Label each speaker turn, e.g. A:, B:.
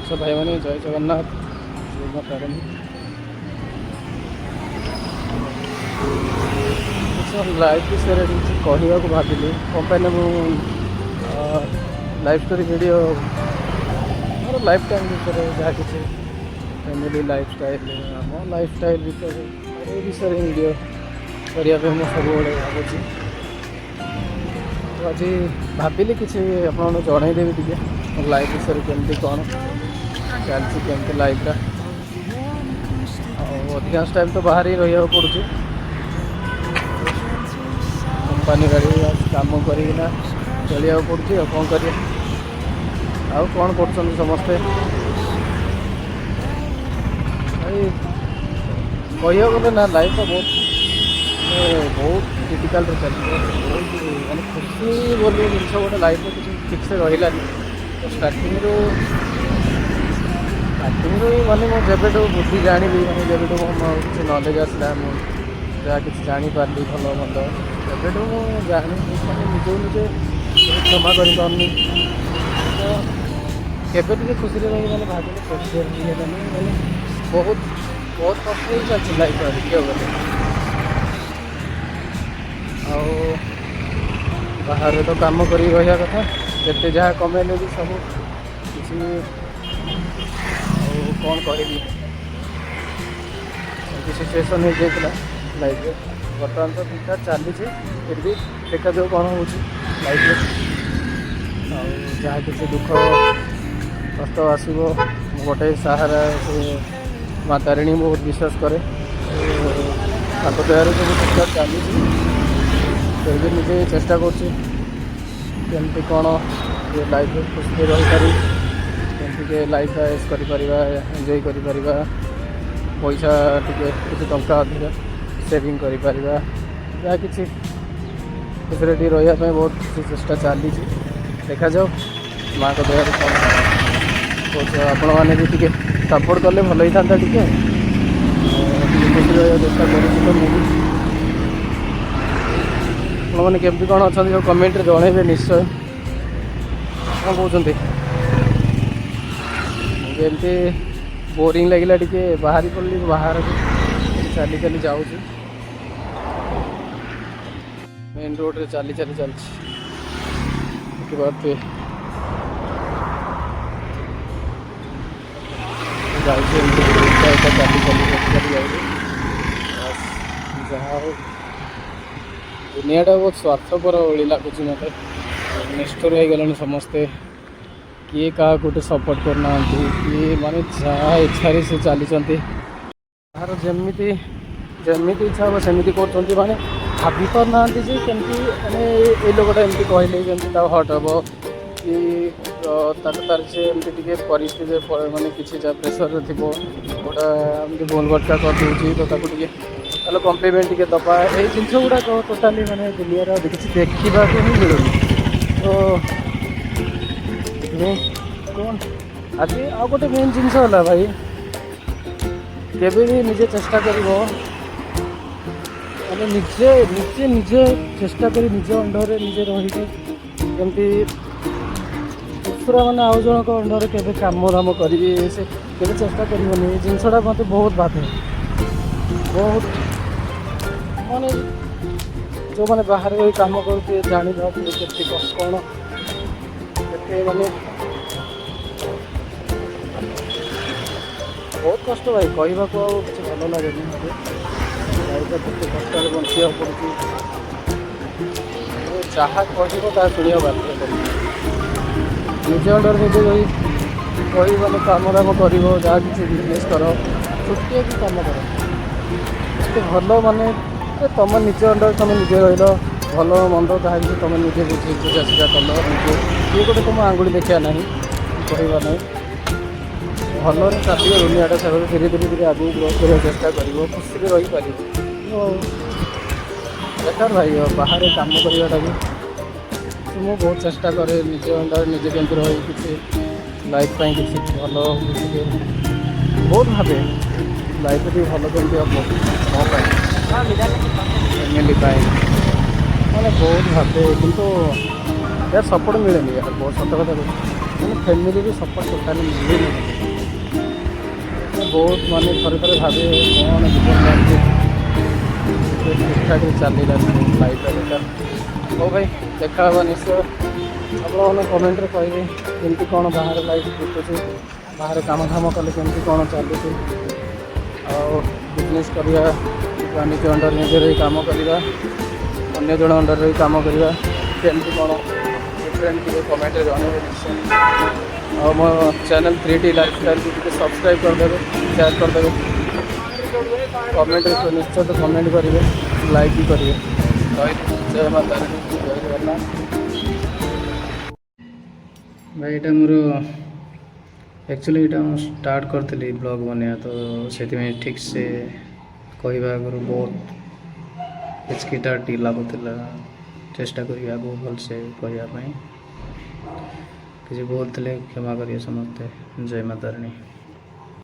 A: सब भाई मैंने जय जगन्नाथ तारिणी लाइफ विषय कहवा को भाविली कंपानी लाइफ स्टोरी वीडियो मोर लाइफ टाइम विषय जहाँ कि फैमिली लाइफ स्टाइल आम लाइफ स्टाइल विषय वीडियो करने मुझे सब भावुँ तो आज भाविली किसी आपको जनईदेवी टी मोर लाइफ विषय केमती कौन चलती केमती लाइफटा अधिकांश टाइम तो बाहर ही रहा पड़ुଛି कंपानी गाड़ी काम करना चलिया पड़ुଛି और कौन करिए आउ कौन कर समस्ते भाई कह गले ना लाइफ बहुत बहुत क्रिटिकाल चलती बहुत माने खुशी बोली जिन गोटे लाइफ में किसी ठीक से रही तो स्टार्टिंग माने मैं जब बुद्धि जानी मैंने जब किसी नॉलेज आसला जहाँ किसी जापारि भल मंद जब जानी मैंने निजे निजे क्षमा करनी तो केवे खुशी रही मैंने भाविले खुशी मैंने बहुत बहुत कष्ट ही चलती लाइफ देखिए गले बाहर तो काम कर रहा कथा जिते जहाँ कमेले भी सब किसी कौन कह सिचुएसन हो जाता लाइफ में बर्तमान तो ठीक ठाक चली फिर भी देखा जो कौन हो लाइफ में जहाँ किसी दुख कष्ट आसो गोटे सहारा से माँ तारिणी बहुत विश्वास करे दयार सब ठीक ठाक चली फिर भी निजे चेष्टा करमती कौन ये लाइफ खुशी रही पारि के लाइफ एस कर एंजॉय कर पैसा टे किसी टंका अधिक सेविंग कर जहाँ कि फैसिलिटी रही बहुत किसी चेष्टा चली देखा जाओ माँ को दयार कौन आपण मैंने भी टे सपोर्ट कले भल ही था टे खुशी रहा चेष्टा कर केमती कौन अच्छा जो कमेंट जनइबे निश्चय कौन कहते एमती बोरिंग लगे टे बाहरी पड़ी बाहर चली चली जाऊँ मेन रोड रे चली चली चलती बात जहाँ दुनियाटा बहुत स्वार्थपर भली लगुच मत निष्ठुर हो गले समस्ते किए क्या गोटे सपोर्ट करना किए माने जहाँ इच्छा से चली यार जमी जमी इच्छा हम सेमती कर माने भाभी पारना केमती मैंने ये लोकटा एमती कहले जमी हट हम कि तार से एमती टे परिस्थिति माने किसी प्रेसर थी गोटा बोल बटका कर दूसरी तो ताको कम्प्लीमेंट टे दबा ये जिन गुड़ाक टोटाली माने दुनिया किसी देखा ही मिलूनी तो कौन आज आ गोटे मेन जिनस है भाई केवे भी निजे चेष्टा कर निजे निजे निजे चेष्टा कर निजे अंडर निजे रही जमी दूसरा मैंने आउ जनक अंडर के कम दाम करी से केवे चेष्टा करनी जिनसा मत बहुत बाधे बहुत माने जो मैंने बाहर रही कम करते जानी के कौन माने बहुत कष्ट भाई कहवा को किसी भल लगे लाइफ कष्ट बचा पड़ी जहाँ कह शुणा बाध्य निजे अंडर निजे रही कही मैंने कम दाम कर जहाँ किसी बिजनेस कर छुट्टी भी कम कर भल माने तुम निजे अंडर तुम निजे रही भल मंद जहाँ कि तुम निजे बुझे चेष्टा कल निजे किए गोटे तुम आंगुड़ी देखा ना कहवा ना भल चलिए दुनियाटा से धीरे धीरे धीरे आगे ग्रोथ करने चेष्टा कर खुशी भी रही पार बेटर भाई बाहर कम करवाटा भी मुझे बहुत चेष्टा करे निजे अंडर निजे केमती रही किसी लाइफ किसी भल बहुत भावे लाइफ भी भल केमती हम फैमिली मैंने बहुत भावे किंतु यार सपोर्ट मिलेନି यार, बहुत सत कथा मैंने फैमिली भी सपोर्ट टोटाली मिलेନି। बहुत माने थरे थरे भावे कौन जीवन लाइफ ठीक ठाक चललानी लाइफ बेकार। हो भाई देखा निश्चय आपने कमेंट कहे केमती कौन बाहर लाइफ बीतुचे, बाहर काम धाम कले केमती कौन चलुचे, बिजनेस करवा निज अंडर निजे रही काम करवा, अन्य जन अंडर रही काम करवा केमती कौन डिफरेंट टे कमेंट जनइबे निश्चय। और मो चैनल 3D लाइफस्टाइल को सब्सक्राइब करदे, शेयर करदे, कमेंट निश्चय तो कमेंट करेंगे, लाइक भी करेंगे। जय माता दी, जय जगन्नाथ। भाई यहाँ मोर एक्चुअली यहाँ स्टार्ट करी ब्लॉग बनिया, तो से ठीक से कहवा आगु बहुत हिचकिटा लगुला, चेष्टा करी आगो भलसे कहवाई किसी बोलते क्षमा करिए समस्ते। जय माता रानी।